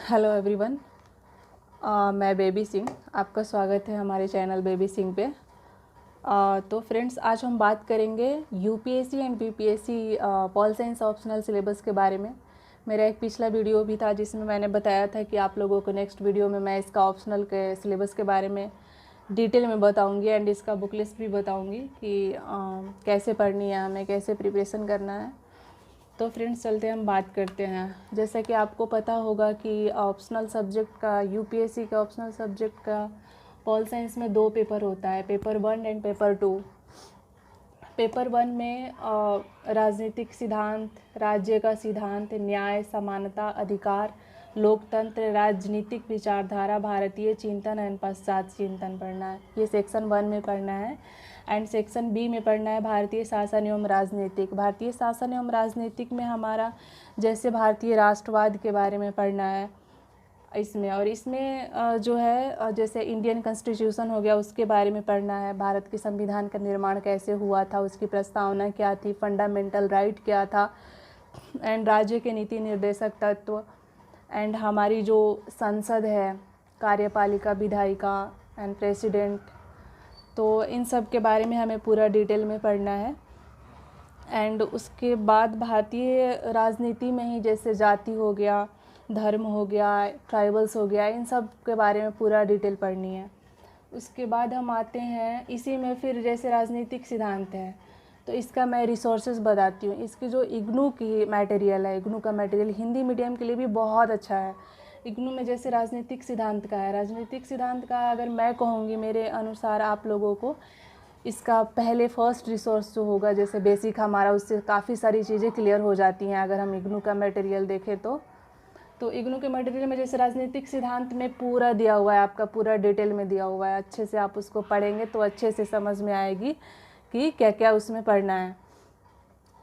Hello everyone. मैं baby Singh, आपका स्वागत है हमारे चैनल बेबी सिंह पे। तो फ्रेंड्स, आज हम बात करेंगे UPSC and BPSC pol science optional syllabus के बारे में। मेरा एक पिछला वीडियो भी था जिसमें मैंने बताया था कि आप लोगों को नेक्स्ट वीडियो में मैं इसका ऑप्शनल के सिलेबस के बारे में डिटेल में बताऊंगी एंड इसका बुक लिस्ट भी बताऊंगी कि कैसे पढ़नी है, हमें कैसे प्रिपरेशन करना है। तो फ्रेंड्स, चलते हम बात करते हैं। जैसा कि आपको पता होगा कि ऑप्शनल सब्जेक्ट का, यूपीएससी का ऑप्शनल सब्जेक्ट का पॉल साइंस में 2 पेपर होता है, पेपर 1 एंड पेपर 2। पेपर 1 में राजनीतिक सिद्धांत, राज्य का सिद्धांत, न्याय, समानता, अधिकार, लोकतंत्र, राजनीतिक विचारधारा, भारतीय चिंतन एंड पश्चात चिंतन पढ़ना है। ये सेक्शन 1 में पढ़ना है। एंड सेक्शन बी में पढ़ना है भारतीय शासन एवं राजनीतिक। भारतीय शासन एवं राजनीतिक में हमारा जैसे भारतीय राष्ट्रवाद के बारे में पढ़ना है इसमें। और इसमें जो है जैसे इंडियन कॉन्स्टिट्यूशन हो गया, उसके बारे में पढ़ना है। भारत के संविधान का निर्माण कैसे हुआ था, उसकी प्रस्तावना क्या थी, फंडामेंटल राइट क्या था, एंड राज्य के नीति निर्देशक तत्व, एंड हमारी जो संसद है, कार्यपालिका, विधायिका एंड प्रेसिडेंट, तो इन सब के बारे में हमें पूरा डिटेल में पढ़ना है। एंड उसके बाद भारतीय राजनीति में ही जैसे जाति हो गया, धर्म हो गया, ट्राइबल्स हो गया, इन सब के बारे में पूरा डिटेल पढ़नी है। उसके बाद हम आते हैं इसी में, फिर जैसे राजनीतिक सिद्धांत है तो इसका मैं रिसोर्सेज बताती हूँ। इसकी जो इग्नू की मटेरियल है, इग्नू का मटेरियल हिंदी मीडियम के लिए भी बहुत अच्छा है। इग्नू में जैसे राजनीतिक सिद्धांत का है, राजनीतिक सिद्धांत का अगर मैं कहूँगी मेरे अनुसार आप लोगों को, इसका पहले फर्स्ट रिसोर्स जो होगा, जैसे बेसिक हमारा, उससे काफ़ी सारी चीज़ें क्लियर हो जाती हैं अगर हम इग्नू का मटेरियल देखें तो इग्नू के मटेरियल में जैसे राजनीतिक सिद्धांत में पूरा दिया हुआ है, आपका पूरा डिटेल में दिया हुआ है। अच्छे से आप उसको पढ़ेंगे तो अच्छे से समझ में आएगी कि क्या क्या उसमें पढ़ना है।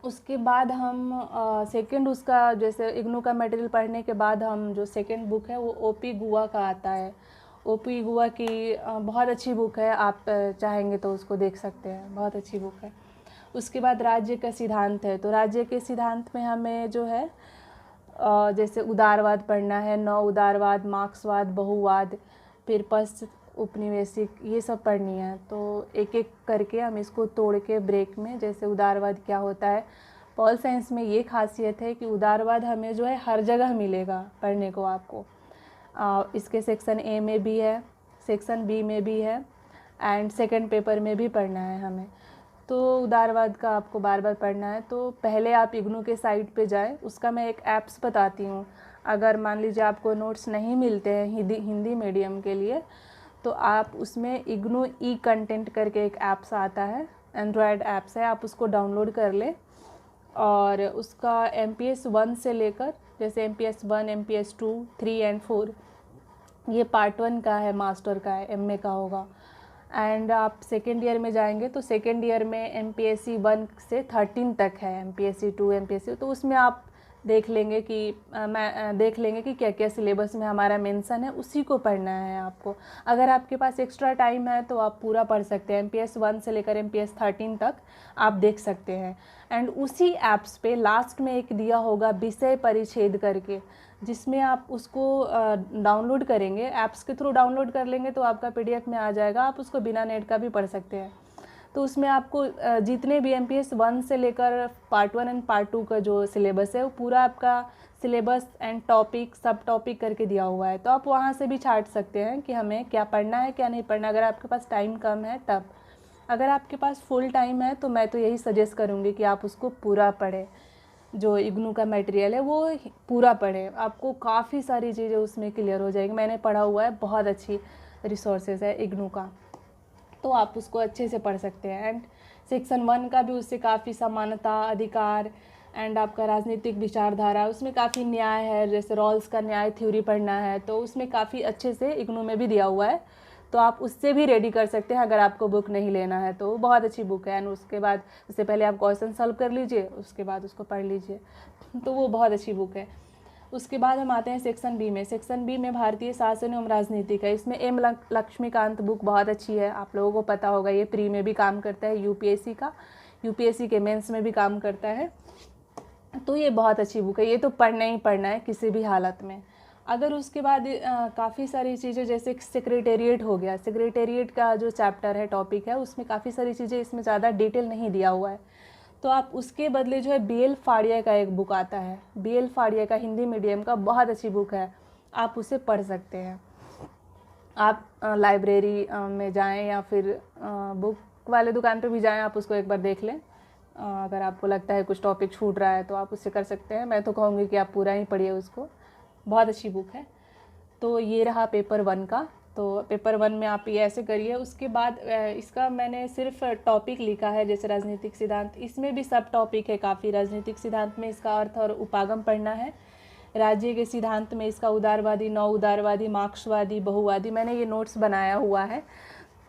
उसके बाद हम सेकंड, उसका जैसे इग्नू का मटेरियल पढ़ने के बाद हम जो सेकंड बुक है वो ओपी गुआ का आता है। ओपी गुआ की बहुत अच्छी बुक है, आप चाहेंगे तो उसको देख सकते हैं, बहुत अच्छी बुक है। उसके बाद राज्य का सिद्धांत है, तो राज्य के सिद्धांत में हमें जो है जैसे उदारवाद पढ़ना है, नव उदारवाद, मार्क्सवाद, बहुवाद, फिर पश्च उपनिवेशिक, ये सब पढ़नी है। तो एक एक करके हम इसको तोड़ के ब्रेक में, जैसे उदारवाद क्या होता है। पॉल साइंस में ये खासियत है कि उदारवाद हमें जो है हर जगह मिलेगा पढ़ने को आपको। इसके सेक्शन ए में भी है, सेक्शन बी में भी है, एंड सेकंड पेपर में भी पढ़ना है हमें। तो उदारवाद का आपको बार बार पढ़ना है। तो पहले आप इग्नू के साइट पे जाएं, उसका मैं एक ऐप्स बताती हूँ। अगर मान लीजिए आपको नोट्स नहीं मिलते हैं हिंदी मीडियम के लिए, तो आप उसमें इग्नू ई कंटेंट करके एक ऐप्स आता है, एंड्रॉयड ऐप्स है, आप उसको डाउनलोड कर लें। और उसका MPS 1 से लेकर, जैसे MPS 1, MPS 2, 3 एंड 4, ये पार्ट 1 का है, मास्टर का है, MA का होगा। एंड आप सेकेंड ईयर में जाएंगे तो सेकेंड ईयर में MPSC 1 से 13 तक है, MPSC 2, MPSC, तो उसमें आप देख लेंगे कि देख लेंगे कि क्या क्या सिलेबस में हमारा मेंशन है, उसी को पढ़ना है आपको। अगर आपके पास एक्स्ट्रा टाइम है तो आप पूरा पढ़ सकते हैं, MPS 1 से लेकर MPS 13 तक आप देख सकते हैं। एंड उसी ऐप्स पे लास्ट में एक दिया होगा विषय परिच्छेद करके, जिसमें आप उसको डाउनलोड करेंगे, ऐप्स के थ्रू डाउनलोड कर लेंगे तो आपका PDF में आ जाएगा, आप उसको बिना नेट का भी पढ़ सकते हैं। तो उसमें आपको जितने भी MPS 1 से लेकर पार्ट 1 एंड पार्ट 2 का जो सिलेबस है वो पूरा आपका सिलेबस एंड टॉपिक, सब टॉपिक करके दिया हुआ है। तो आप वहाँ से भी छांट सकते हैं कि हमें क्या पढ़ना है क्या नहीं पढ़ना, अगर आपके पास टाइम कम है तब। अगर आपके पास फुल टाइम है तो मैं तो यही सजेस्ट करूँगी कि आप उसको पूरा पढ़ें, जो इग्नू का मटेरियल है वो पूरा पढ़ें, आपको काफ़ी सारी चीज़ें उसमें क्लियर हो जाएगी। मैंने पढ़ा हुआ है, बहुत अच्छी रिसोर्सेज है इग्नू का, तो आप उसको अच्छे से पढ़ सकते हैं। एंड सेक्शन 1 का भी उससे काफ़ी समानता, अधिकार, एंड आपका राजनीतिक विचारधारा, उसमें काफ़ी न्याय है, जैसे रॉल्स का न्याय थ्योरी पढ़ना है तो उसमें काफ़ी अच्छे से इग्नू में भी दिया हुआ है, तो आप उससे भी रेडी कर सकते हैं अगर आपको बुक नहीं लेना है तो। बहुत अच्छी बुक है। एंड उसके बाद उससे पहले आप क्वेश्चन सॉल्व कर लीजिए, उसके बाद उसको पढ़ लीजिए, तो वो बहुत अच्छी बुक है। उसके बाद हम आते हैं सेक्शन बी में। सेक्शन बी में भारतीय शासन एवं राजनीति का, इसमें एम लक्ष्मीकांत बुक बहुत अच्छी है, आप लोगों को पता होगा, ये प्री में भी काम करता है, यूपीएससी का, यूपीएससी के मेंस में भी काम करता है, तो ये बहुत अच्छी बुक है, ये तो पढ़ना ही पढ़ना है किसी भी हालत में। अगर उसके बाद काफ़ी सारी चीज़ें जैसे सेक्रेटेरिएट हो गया, सेक्रेटेरिएट का जो चैप्टर है, टॉपिक है, उसमें काफ़ी सारी चीज़ें, इसमें ज़्यादा डिटेल नहीं दिया हुआ है, तो आप उसके बदले जो है BL फाड़िया का एक बुक आता है, BL फाड़िया का हिंदी मीडियम का बहुत अच्छी बुक है, आप उसे पढ़ सकते हैं। आप लाइब्रेरी में जाएं या फिर बुक वाले दुकान पे भी जाएं, आप उसको एक बार देख लें। अगर आपको लगता है कुछ टॉपिक छूट रहा है तो आप उससे कर सकते हैं। मैं तो कहूँगी कि आप पूरा ही पढ़िए उसको, बहुत अच्छी बुक है। तो ये रहा पेपर 1 का। तो पेपर 1 में आप ये ऐसे करिए। उसके बाद इसका मैंने सिर्फ टॉपिक लिखा है, जैसे राजनीतिक सिद्धांत, इसमें भी सब टॉपिक है काफ़ी। राजनीतिक सिद्धांत में इसका अर्थ और उपागम पढ़ना है। राज्य के सिद्धांत में इसका उदारवादी, नौ उदारवादी, मार्क्सवादी, बहुवादी, मैंने ये नोट्स बनाया हुआ है।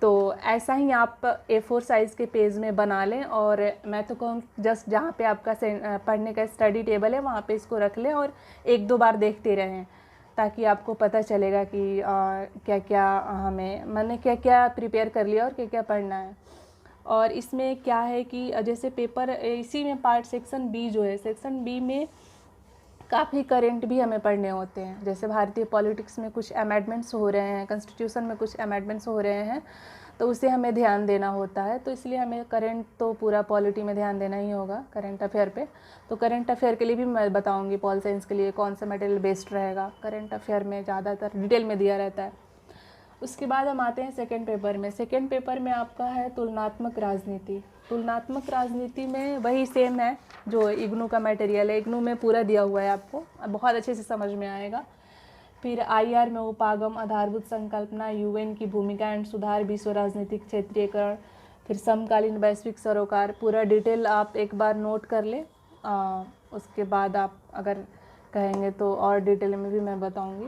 तो ऐसा ही आप A4 साइज़ के पेज में बना लें, और मैं तो कहूँ जस्ट जहाँ पे आपका पढ़ने का स्टडी टेबल है वहाँ पे इसको रख लें और 1-2 बार देखते रहें, ताकि आपको पता चलेगा कि क्या क्या मैंने क्या क्या प्रिपेयर कर लिया और क्या क्या पढ़ना है। और इसमें क्या है कि जैसे पेपर इसी में पार्ट सेक्शन बी जो है, सेक्शन बी में काफ़ी करेंट भी हमें पढ़ने होते हैं। जैसे भारतीय पॉलिटिक्स में कुछ अमेंडमेंट्स हो रहे हैं, कॉन्स्टिट्यूशन में कुछ अमेंडमेंट्स हो रहे हैं, तो उसे हमें ध्यान देना होता है। तो इसलिए हमें करंट तो पूरा पॉलिटी में ध्यान देना ही होगा, करंट अफेयर पे। तो करंट अफेयर के लिए भी मैं बताऊंगी, पॉल साइंस के लिए कौन सा मटेरियल बेस्ड रहेगा। करंट अफेयर में ज़्यादातर डिटेल में दिया रहता है। उसके बाद हम आते हैं सेकेंड पेपर में। सेकेंड पेपर में आपका है तुलनात्मक राजनीति। तुलनात्मक राजनीति में वही सेम है जो इग्नू का मटेरियल है, इग्नू में पूरा दिया हुआ है आपको, बहुत अच्छे से समझ में आएगा। फिर IR में उपागम, आधारभूत संकल्पना, UN की भूमिका एंड सुधार, विश्व राजनीतिक क्षेत्रीयकरण, फिर समकालीन वैश्विक सरोकार, पूरा डिटेल आप एक बार नोट कर ले। उसके बाद आप अगर कहेंगे तो और डिटेल में भी मैं बताऊंगी।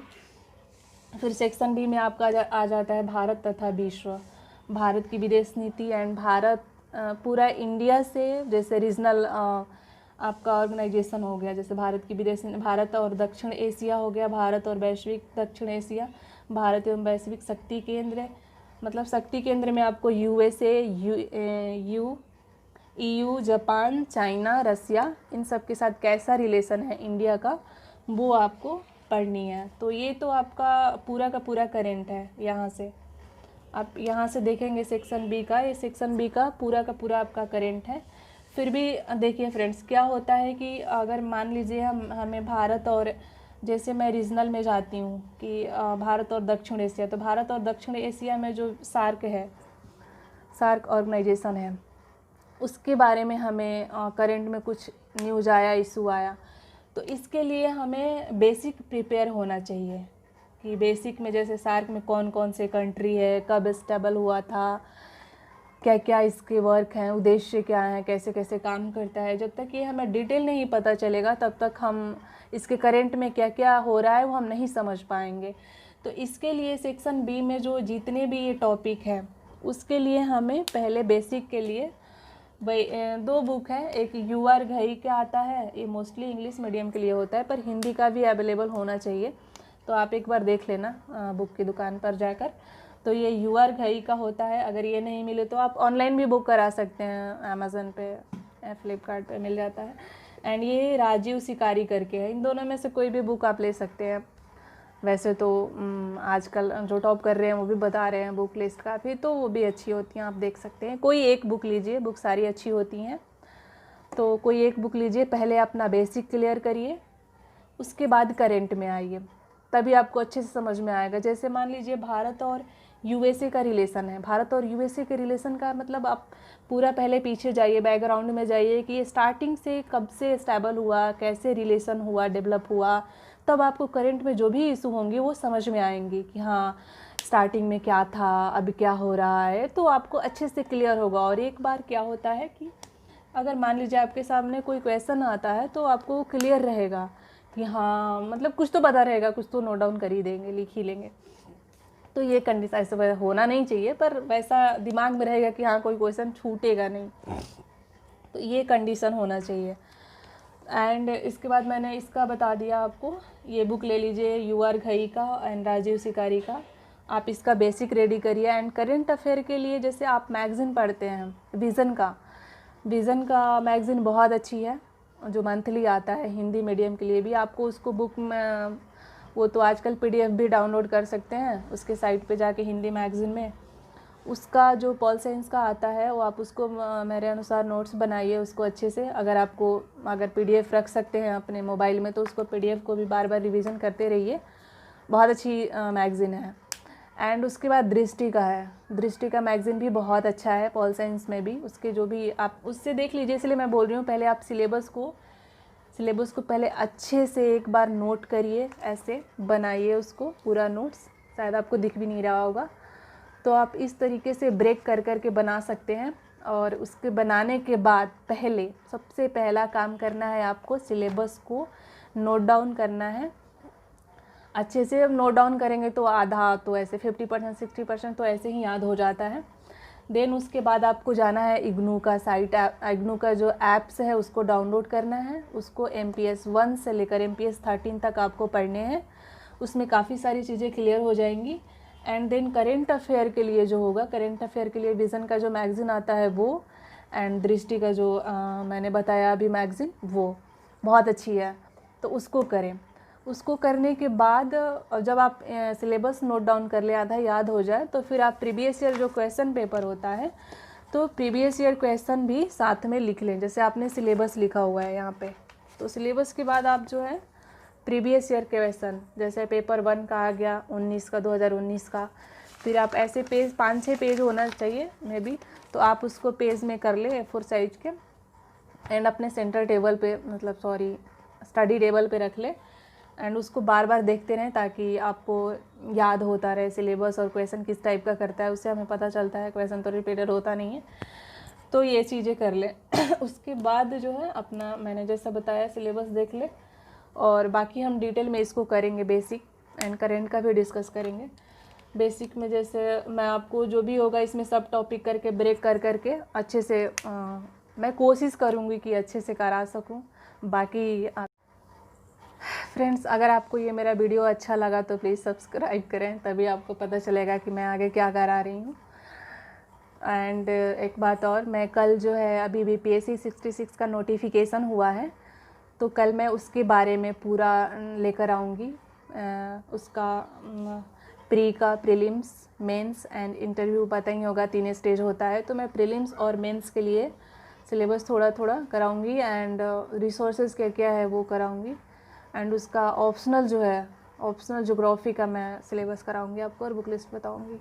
फिर सेक्शन बी में आपका आ जाता है भारत तथा विश्व, भारत की विदेश नीति एंड भारत पूरा इंडिया से, जैसे रीजनल आपका ऑर्गेनाइजेशन हो गया, जैसे भारत की विदेश, भारत और दक्षिण एशिया हो गया, भारत और वैश्विक दक्षिण एशिया, भारत एवं वैश्विक शक्ति केंद्र, मतलब शक्ति केंद्र में आपको USA, EU, जापान, चाइना, रसिया, इन सब के साथ कैसा रिलेशन है इंडिया का, वो आपको पढ़नी है। तो ये तो आपका पूरा का पूरा करेंट है। यहाँ से आप यहाँ से देखेंगे सेक्शन बी का, ये सेक्शन बी का पूरा आपका करेंट है। फिर भी देखिए फ्रेंड्स, क्या होता है कि अगर मान लीजिए हमें भारत और, जैसे मैं रीजनल में जाती हूँ कि भारत और दक्षिण एशिया, तो भारत और दक्षिण एशिया में जो सार्क है, सार्क ऑर्गेनाइजेशन है, उसके बारे में हमें करंट में कुछ न्यूज़ आया, इशू आया, तो इसके लिए हमें बेसिक प्रिपेयर होना चाहिए कि बेसिक में जैसे सार्क में कौन कौन से कंट्री है, कब स्टेबल हुआ था, क्या क्या इसके वर्क हैं, उद्देश्य क्या हैं, कैसे कैसे काम करता है। जब तक ये हमें डिटेल नहीं पता चलेगा तब तक हम इसके करंट में क्या क्या हो रहा है वो हम नहीं समझ पाएंगे। तो इसके लिए सेक्शन बी में जो जितने भी ये टॉपिक हैं उसके लिए हमें पहले बेसिक के लिए भाई 2 बुक है, एक UR घई का आता है, ये मोस्टली इंग्लिश मीडियम के लिए होता है, पर हिंदी का भी अवेलेबल होना चाहिए, तो आप एक बार देख लेना बुक की दुकान पर जाकर। तो ये UR घई का होता है। अगर ये नहीं मिले तो आप ऑनलाइन भी बुक करा सकते हैं, अमेज़न पे, फ्लिपकार्ट पे मिल जाता है। एंड ये राजीव शिकारी करके है, इन दोनों में से कोई भी बुक आप ले सकते हैं। वैसे तो आजकल जो टॉप कर रहे हैं वो भी बता रहे हैं बुक लिस्ट काफ़ी, तो वो भी अच्छी होती हैं, आप देख सकते हैं। कोई एक बुक लीजिए, बुक सारी अच्छी होती हैं, तो कोई एक बुक लीजिए, पहले अपना बेसिक क्लियर करिए, उसके बाद करेंट में आइए, तभी आपको अच्छे से समझ में आएगा। जैसे मान लीजिए भारत और USA का रिलेशन है, भारत और USA के रिलेशन का मतलब आप पूरा पहले पीछे जाइए, बैकग्राउंड में जाइए कि ये स्टार्टिंग से कब से स्टेबल हुआ, कैसे रिलेशन हुआ, डेवलप हुआ, तब आपको करंट में जो भी इशू होंगे वो समझ में आएंगे कि हाँ स्टार्टिंग में क्या था, अब क्या हो रहा है, तो आपको अच्छे से क्लियर होगा। और एक बार क्या होता है कि अगर मान लीजिए आपके सामने कोई क्वेश्चन आता है तो आपको क्लियर रहेगा कि हाँ मतलब कुछ तो पता रहेगा, कुछ तो नोट डाउन कर ही देंगे, लिख ही लेंगे। तो ये कंडीशन ऐसे होना नहीं चाहिए, पर वैसा दिमाग में रहेगा कि हाँ कोई क्वेश्चन छूटेगा नहीं, तो ये कंडीशन होना चाहिए। एंड इसके बाद मैंने इसका बता दिया आपको, ये बुक ले लीजिए UR घई का एंड राजीव शिकारी का, आप इसका बेसिक रेडी करिए। एंड करंट अफेयर के लिए जैसे आप मैगज़ीन पढ़ते हैं, विज़न का मैगज़ीन बहुत अच्छी है, जो मंथली आता है हिंदी मीडियम के लिए भी, आपको उसको बुक में वो तो आजकल PDF भी डाउनलोड कर सकते हैं उसके साइट पे जाके, हिंदी मैगज़ीन में। उसका जो पॉल साइंस का आता है वो आप उसको मेरे अनुसार नोट्स बनाइए उसको अच्छे से। अगर PDF रख सकते हैं अपने मोबाइल में तो उसको PDF को भी बार बार रिवीजन करते रहिए, बहुत अच्छी मैगज़ीन है। एंड उसके बाद दृष्टि का है, दृष्टि का मैगज़ीन भी बहुत अच्छा है पॉल साइंस में भी। उसके जो भी आप उससे देख लीजिए, इसलिए मैं बोल रही हूँ पहले आप सिलेबस को पहले अच्छे से एक बार नोट करिए, ऐसे बनाइए उसको पूरा नोट्स, शायद आपको दिख भी नहीं रहा होगा। तो आप इस तरीके से ब्रेक कर कर के बना सकते हैं। और उसके बनाने के बाद सबसे पहला काम करना है आपको सिलेबस को नोट डाउन करना है अच्छे से। नोट डाउन करेंगे तो आधा तो ऐसे 50% 60% तो ऐसे ही याद हो जाता है। देन उसके बाद आपको जाना है इग्नू का साइट, इग्नू का जो ऐप्स है उसको डाउनलोड करना है। उसको MPS 1 से लेकर MPS 13 तक आपको पढ़ने हैं, उसमें काफ़ी सारी चीज़ें क्लियर हो जाएंगी। एंड देन करेंट अफेयर के लिए जो होगा, करेंट अफेयर के लिए विज़न का जो मैगज़ीन आता है वो, एंड दृष्टि का जो मैंने बताया अभी मैगज़ीन, वो बहुत अच्छी है, तो उसको करें। उसको करने के बाद जब आप सिलेबस नोट डाउन कर ले, आधा याद हो जाए, तो फिर आप प्रीवियस ईयर जो क्वेश्चन पेपर होता है तो प्रीवियस ईयर क्वेश्चन भी साथ में लिख लें। जैसे आपने सिलेबस लिखा हुआ है यहाँ पे, तो सिलेबस के बाद आप जो है प्रीवियस ईयर क्वेश्चन, जैसे पेपर 1 का आ गया 19 का, 2019 का, फिर आप ऐसे पेज 5-6 पेज होना चाहिए मे बी, तो आप उसको पेज में कर ले A4 साइज के, एंड अपने सेंटर टेबल पे स्टडी टेबल पे रख ले। एंड उसको बार बार देखते रहें ताकि आपको याद होता रहे सिलेबस और क्वेश्चन किस टाइप का करता है, उससे हमें पता चलता है क्वेश्चन तो रिपीटेड होता नहीं है। तो ये चीज़ें कर ले। उसके बाद जो है अपना मैंने जैसा बताया सिलेबस देख ले, और बाकी हम डिटेल में इसको करेंगे, बेसिक एंड करेंट का भी डिस्कस करेंगे। बेसिक में जैसे मैं आपको जो भी होगा इसमें सब टॉपिक करके ब्रेक कर करके अच्छे से मैं कोशिश करूँगी कि अच्छे से करा सकूँ। बाकी फ्रेंड्स, अगर आपको ये मेरा वीडियो अच्छा लगा तो प्लीज़ सब्सक्राइब करें, तभी आपको पता चलेगा कि मैं आगे क्या करा रही हूँ। एंड एक बात और, मैं कल जो है अभी BPSC 66 का नोटिफिकेशन हुआ है, तो कल मैं उसके बारे में पूरा लेकर आऊँगी। उसका प्री का, प्रीलिम्स, मेंस एंड इंटरव्यू पता ही होगा 3 स्टेज होता है, तो मैं प्रीलिम्स और मेंस के लिए सिलेबस थोड़ा थोड़ा कराऊँगी, एंड रिसोर्सेज क्या क्या है वो कराऊँगी। एंड उसका ऑप्शनल ज्योग्राफी का मैं सिलेबस कराऊंगी आपको और बुक लिस्ट बताऊंगी।